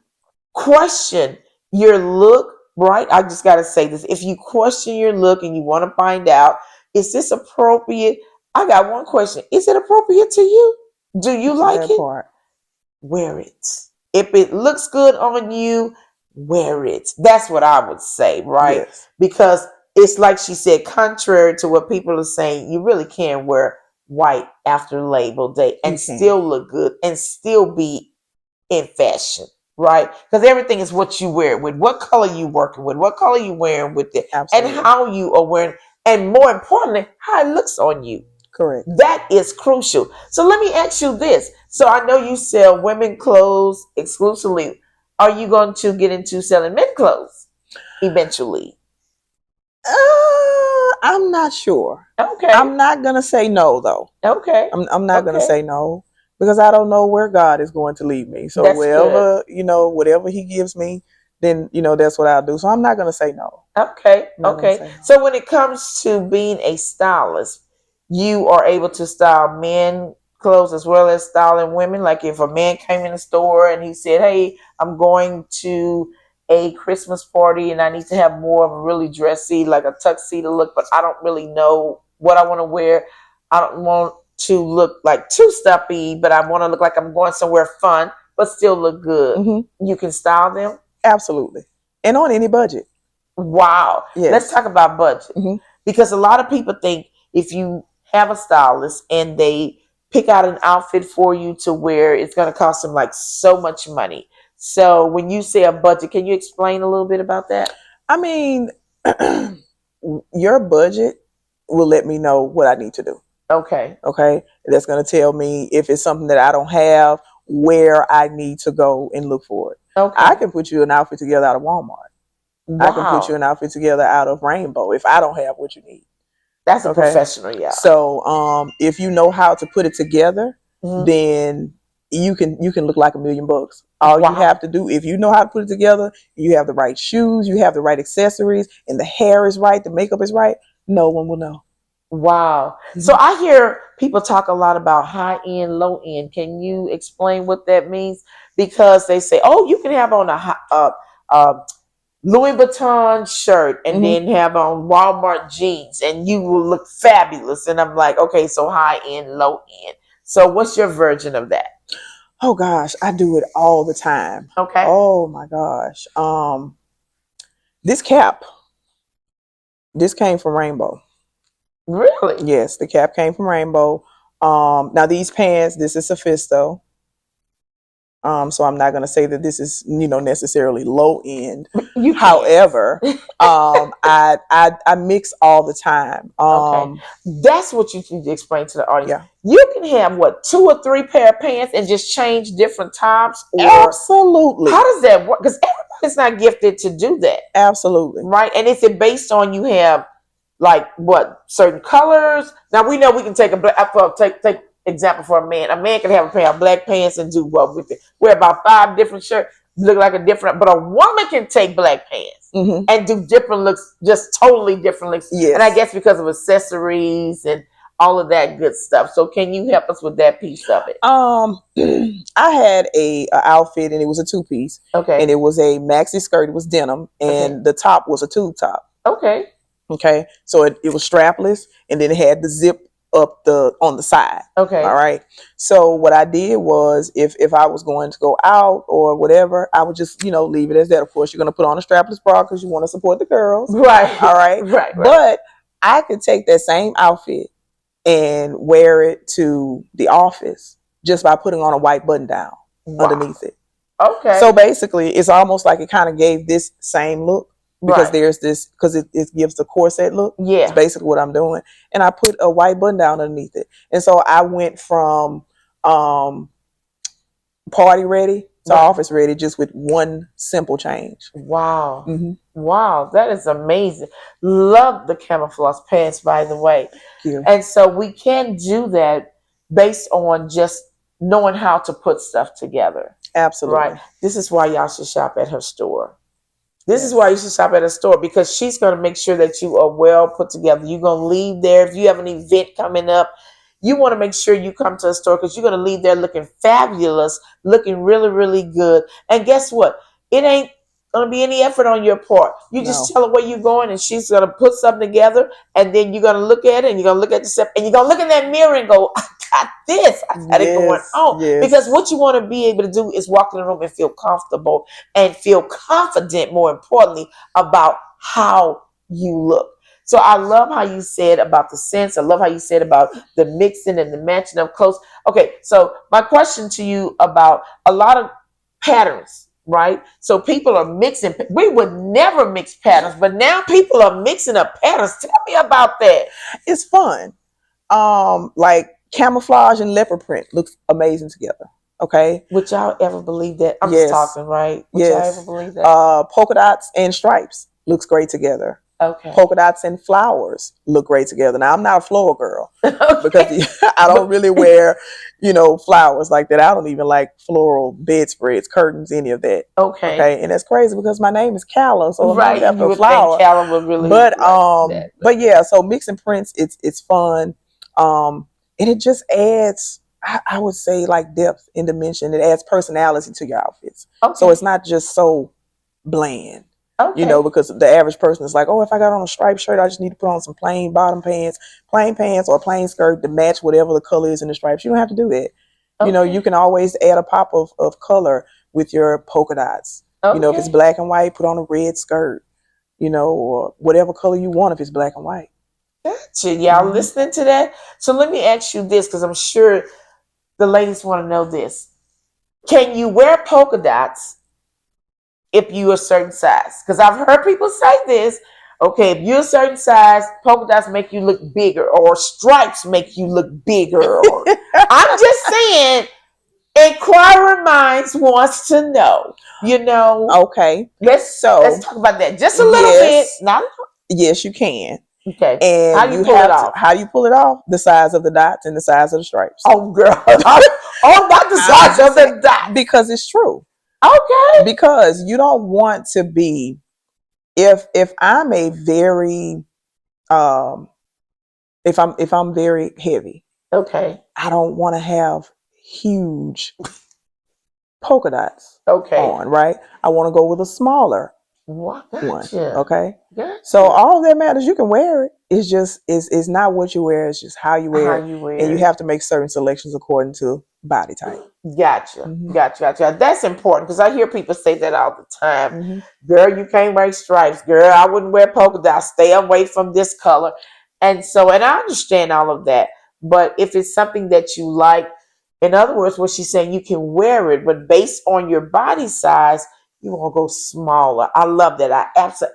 Speaker 2: question your look, right? I just got to say this. If you question your look and you want to find out, is this appropriate? I got one question. Is it appropriate to you? Do you like
Speaker 3: That
Speaker 2: it?
Speaker 3: part.
Speaker 2: Wear it. If it looks good on you, wear it. That's what I would say, right?
Speaker 3: Yes,
Speaker 2: Because it's like she said, contrary to what people are saying, you really can wear white after Labor Day
Speaker 3: you
Speaker 2: and
Speaker 3: can.
Speaker 2: still look good and still be in fashion, right? Because everything is what you wear it with, what color you working with, what color you wearing with it, and
Speaker 3: Absolutely.
Speaker 2: how you are wearing, and more importantly, how it looks on you.
Speaker 3: Correct.
Speaker 2: That is crucial. So let me ask you this. So I know you sell women clothes exclusively. Are you going to get into selling men clothes eventually?
Speaker 3: I'm not sure.
Speaker 2: Okay.
Speaker 3: I'm not gonna say no though.
Speaker 2: Okay.
Speaker 3: I'm not gonna
Speaker 2: Okay.
Speaker 3: say no because I don't know where God is going to lead me. So
Speaker 2: That's good.
Speaker 3: whatever He gives me, then that's what I'll do. So I'm not gonna say no.
Speaker 2: Okay,
Speaker 3: I'm not gonna
Speaker 2: okay.
Speaker 3: say no.
Speaker 2: So when it comes to being a stylist, you are able to style men clothes as well as styling women. Like if a man came in the store and he said, "Hey, I'm going to a Christmas party and I need to have more of a really dressy, like a tuxedo look, but I don't really know what I want to wear. I don't want to look like too stuffy, but I want to look like I'm going somewhere fun, but still look good." You can style them.
Speaker 3: Absolutely, and on any budget.
Speaker 2: Wow. Let's
Speaker 3: Yes.
Speaker 2: talk about budget.
Speaker 3: hmm
Speaker 2: Because a lot of people think if you have a stylist and they pick out an outfit for you to wear, it's going to cost them like so much money. So when you say a budget, can you explain a little bit about that?
Speaker 3: I mean, your budget will let me know what I need to do.
Speaker 2: Okay.
Speaker 3: Okay, that's going to tell me if it's something that I don't have, where I need to go and look for it. I
Speaker 2: Okay.
Speaker 3: can put you an outfit together out of Walmart. I can put you
Speaker 2: Wow.
Speaker 3: an outfit together out of Rainbow if I don't have what you need.
Speaker 2: That's a
Speaker 3: Okay,
Speaker 2: professional, yeah.
Speaker 3: so if you know how to put it together,
Speaker 2: Mhm.
Speaker 3: then you can look like $1,000,000. All you
Speaker 2: Wow.
Speaker 3: have to do, if you know how to put it together, you have the right shoes, you have the right accessories, and the hair is right, the makeup is right. No one will know.
Speaker 2: Wow. So
Speaker 3: Mhm.
Speaker 2: I hear people talk a lot about high end, low end. Can you explain what that means? Because they say, oh, you can have on a Louis Vuitton shirt and
Speaker 3: Mhm.
Speaker 2: then have on Walmart jeans and you will look fabulous. And I'm like, okay, so high end, low end. So what's your version of that?
Speaker 3: Oh gosh, I do it all the time.
Speaker 2: Okay.
Speaker 3: Oh my gosh. This cap, this came from Rainbow.
Speaker 2: Really?
Speaker 3: Yes, the cap came from Rainbow. Now these pants, this is Sophisto. So I'm not gonna say that this is, necessarily low end.
Speaker 2: You can.
Speaker 3: However, I mix all the time.
Speaker 2: Okay. That's what you need to explain to the audience.
Speaker 3: Yeah,
Speaker 2: You can have what, two or three pair of pants and just change different tops, or
Speaker 3: absolutely,
Speaker 2: how does that work? Because everybody's not gifted to do that,
Speaker 3: absolutely.
Speaker 2: right? And is it based on you have like what certain colors? Now we know we can take a black. Well, take example for a man. A man can have a pair of black pants and do what with it? Wear about 5 different shirts, look like a different. But a woman can take black pants
Speaker 3: hmm
Speaker 2: and do different looks, just totally different looks. And I
Speaker 3: Yes.
Speaker 2: guess because of accessories and all of that good stuff. So can you help us with that piece of it?
Speaker 3: I had a outfit and it was a two piece, and
Speaker 2: Okay.
Speaker 3: it was a maxi skirt. It was denim,
Speaker 2: Okay.
Speaker 3: and the top was a tube top.
Speaker 2: Okay.
Speaker 3: Okay, so it was strapless, and then it had the zip up the on the side. All
Speaker 2: Okay.
Speaker 3: right. So what I did was, if I was going to go out or whatever, I would just leave it as that. Of course, you're going to put on a strapless bra because you want to support the girls.
Speaker 2: Right.
Speaker 3: All right.
Speaker 2: Right. Right.
Speaker 3: But I could take that same outfit and wear it to the office, just by putting on a white button down underneath it.
Speaker 2: Okay.
Speaker 3: So basically, it's almost like it kind of gave this same look because
Speaker 2: Right.
Speaker 3: there's this, because it gives the corset look.
Speaker 2: Yeah.
Speaker 3: It's basically what I'm doing. And I put a white button down underneath it. And so I went from party ready to
Speaker 2: Right.
Speaker 3: office ready just with one simple change.
Speaker 2: Wow.
Speaker 3: Mm-hmm.
Speaker 2: Wow, that is amazing. Love the camouflage pants, by the way.
Speaker 3: Thank you.
Speaker 2: And so we can do that based on just knowing how to put stuff together.
Speaker 3: Absolutely.
Speaker 2: Right. This is why y'all should shop at her store. This
Speaker 3: Yes.
Speaker 2: is why you should shop at a store, because she's going to make sure that you are well put together. You're going to leave there. If you have an event coming up, you want to make sure you come to a store because you're going to leave there looking fabulous, looking really, really good. And guess what? It ain't going to be any effort on your part. You just
Speaker 3: No.
Speaker 2: tell her where you're going, and she's going to put something together, and then you're going to look at it, and you're going to look at yourself, and you're going to look in that mirror and go, I got this. I got it going on.
Speaker 3: Yes.
Speaker 2: Because what you want to be able to do is walk in the room and feel comfortable and feel confident, more importantly, about how you look. So I love how you said about the scents. I love how you said about the mixing and the matching of clothes. Okay, so my question to you about a lot of patterns, right? So people are mixing. We would never mix patterns, but now people are mixing up patterns. Tell me about that.
Speaker 3: It's fun. Like camouflage and leopard print looks amazing together. Okay.
Speaker 2: Would y'all ever believe that? I'm
Speaker 3: Yes.
Speaker 2: just talking, right? Would y'all
Speaker 3: Yes.
Speaker 2: ever believe that?
Speaker 3: Polka dots and stripes looks great together.
Speaker 2: Okay.
Speaker 3: Polka dots and flowers look great together. Now I'm not a floral girl
Speaker 2: Okay.
Speaker 3: because I don't really wear, flowers like that. I don't even like floral bedspreads, curtains, any of that.
Speaker 2: Okay.
Speaker 3: Okay, and that's crazy because my name is Calla, so I'm
Speaker 2: Right.
Speaker 3: named after
Speaker 2: You
Speaker 3: a
Speaker 2: would
Speaker 3: flower.
Speaker 2: think Calla would really
Speaker 3: But
Speaker 2: like that.
Speaker 3: but yeah, so mixing prints, it's fun, and it just adds, I would say, like depth and dimension. It adds personality to your outfits.
Speaker 2: Okay.
Speaker 3: So it's not just so bland.
Speaker 2: Okay.
Speaker 3: Because the average person is like, oh, if I got on a striped shirt, I just need to put on some plain bottom pants, or a plain skirt to match whatever the color is in the stripes. You don't have to do that.
Speaker 2: Okay.
Speaker 3: You can always add a pop of color with your polka dots.
Speaker 2: Okay.
Speaker 3: If it's black and white, put on a red skirt, or whatever color you want if it's black and white.
Speaker 2: Gotcha. Y'all
Speaker 3: Mhm.
Speaker 2: listening to that? So let me ask you this, because I'm sure the ladies want to know this. Can you wear polka dots if you're a certain size? Because I've heard people say this. Okay, if you're a certain size, polka dots make you look bigger, or stripes make you look bigger. Or I'm just saying, inquiring minds wants to know.
Speaker 3: Okay.
Speaker 2: Let's talk about that just a little bit. Not
Speaker 3: Yes, you can.
Speaker 2: okay.
Speaker 3: And
Speaker 2: How do you pull it off?
Speaker 3: How do you pull it off? The size of the dots and the size of the stripes.
Speaker 2: Oh, girl. Oh, not the size of the dot.
Speaker 3: Because it's true.
Speaker 2: Okay.
Speaker 3: Because you don't want to be, if I'm a very if I'm very heavy,
Speaker 2: Okay.
Speaker 3: I don't want to have huge polka dots
Speaker 2: Okay.
Speaker 3: on, right? I want to go with a smaller
Speaker 2: What?
Speaker 3: one.
Speaker 2: Gotcha.
Speaker 3: Okay.
Speaker 2: Gotcha.
Speaker 3: So all that matters, you can wear it. It's just it's not what you wear, it's just how you wear it. And you have to make certain selections according to body type.
Speaker 2: Gotcha.
Speaker 3: Mhm.
Speaker 2: Gotcha. That's important, because I hear people say that all the time.
Speaker 3: Mhm.
Speaker 2: Girl, you can't wear stripes. Girl, I wouldn't wear polka dots. Stay away from this color. And I understand all of that. But if it's something that you like, in other words, what she's saying, you can wear it, but based on your body size, you want to go smaller. I love that. I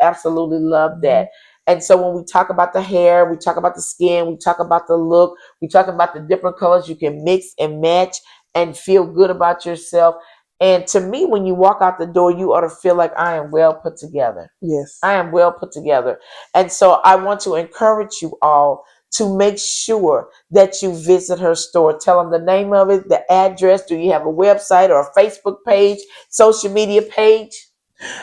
Speaker 2: absolutely love that. And so when we talk about the hair, we talk about the skin, we talk about the look, we talk about the different colors you can mix and match and feel good about yourself. And to me, when you walk out the door, you ought to feel like I am well put together.
Speaker 3: Yes.
Speaker 2: I am well put together. And so I want to encourage you all to make sure that you visit her store. Tell them the name of it, the address. Do you have a website or a Facebook page, social media page?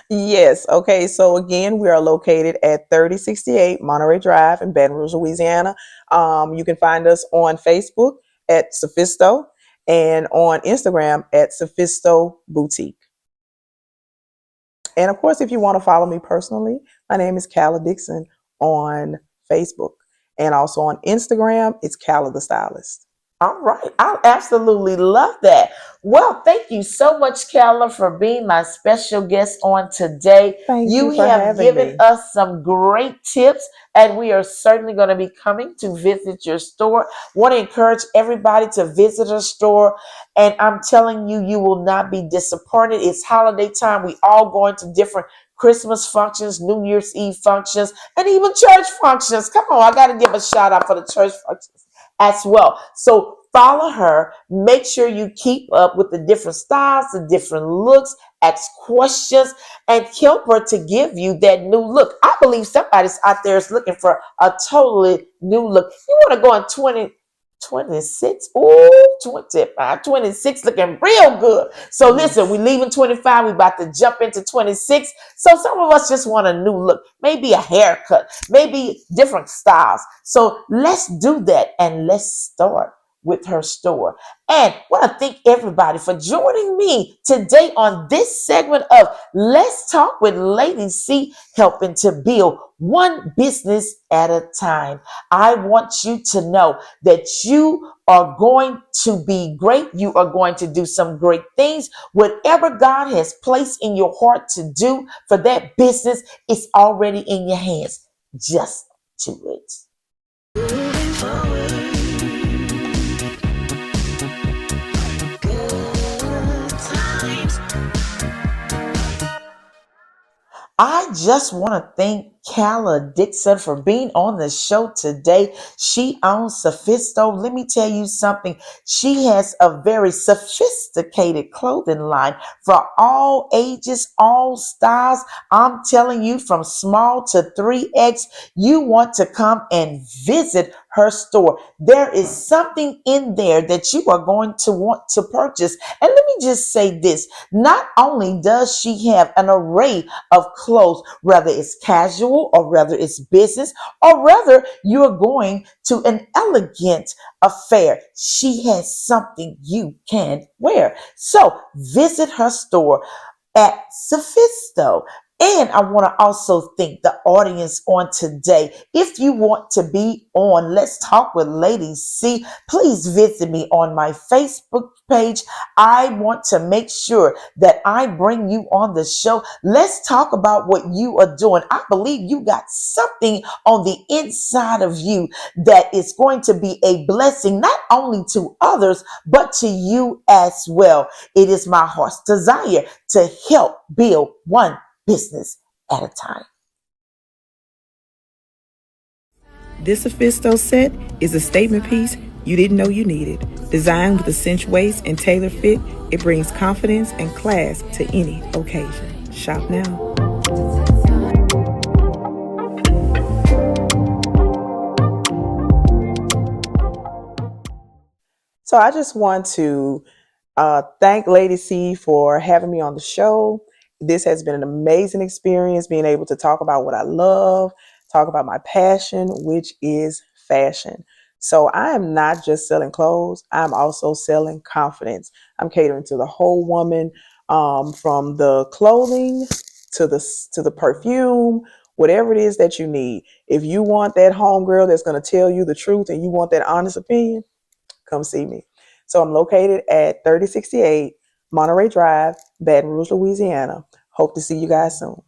Speaker 3: Yes. Okay. So again, we are located at 3068 Monterey Drive in Baton Rouge, Louisiana. You can find us on Facebook at Sophisto and on Instagram at Sophisto Boutique. And of course, if you want to follow me personally, my name is Calla Dixon on Facebook. And also on Instagram, it's Calla the Stylist.
Speaker 2: All right. I absolutely love that. Well, thank you so much, Kella, for being my special guest on today.
Speaker 3: Thank
Speaker 2: You
Speaker 3: you for
Speaker 2: have
Speaker 3: having
Speaker 2: given
Speaker 3: me.
Speaker 2: us some great tips, and we are certainly going to be coming to visit your store. Want to encourage everybody to visit our store, and I'm telling you, you will not be disappointed. It's holiday time. We all going to different Christmas functions, New Year's Eve functions, and even church functions. Come on, I got to give a shout out for the church functions as well. So follow her. Make sure you keep up with the different styles, the different looks, ask questions, and help her to give you that new look. I believe somebody's out there is looking for a totally new look. You want to go in 2026? Ooh, 25, 26 looking real good. So listen, we
Speaker 3: Yes.
Speaker 2: leaving 25. We about to jump into 26. So some of us just want a new look, maybe a haircut, maybe different styles. So let's do that and let's start with her store. And I want to thank everybody for joining me today on this segment of Let's Talk with Lady C, helping to build one business at a time. I want you to know that you are going to be great. You are going to do some great things. Whatever God has placed in your heart to do for that business, it's already in your hands. Just do it.
Speaker 1: Moving forward, good times.
Speaker 2: I just want to thank Kala Dixon for being on the show today. She owns Sophisto. Let me tell you something. She has a very sophisticated clothing line for all ages, all styles. I'm telling you, from small to 3X, you want to come and visit her store. There is something in there that you are going to want to purchase. And let me just say this. Not only does she have an array of clothes, whether it's casual or whether it's business or whether you're going to an elegant affair. She has something you can wear. So visit her store at Sophisto. And I want to also thank the audience on today. If you want to be on Let's Talk with Lady C, please visit me on my Facebook page. I want to make sure that I bring you on the show. Let's talk about what you are doing. I believe you got something on the inside of you that is going to be a blessing, not only to others, but to you as well. It is my heart's desire to help build one business at a time.
Speaker 3: This Sophisto set is a statement piece you didn't know you needed. Designed with a cinch waist and tailor fit, it brings confidence and class to any occasion. Shop now. So I just want to thank Lady C for having me on the show. This has been an amazing experience being able to talk about what I love, talk about my passion, which is fashion. So I am not just selling clothes, I'm also selling confidence. I'm catering to the whole woman, from the clothing to the perfume, whatever it is that you need. If you want that homegirl that's going to tell you the truth and you want that honest opinion, come see me. So I'm located at 3068 Monterey Drive, Baton Rouge, Louisiana. Hope to see you guys soon.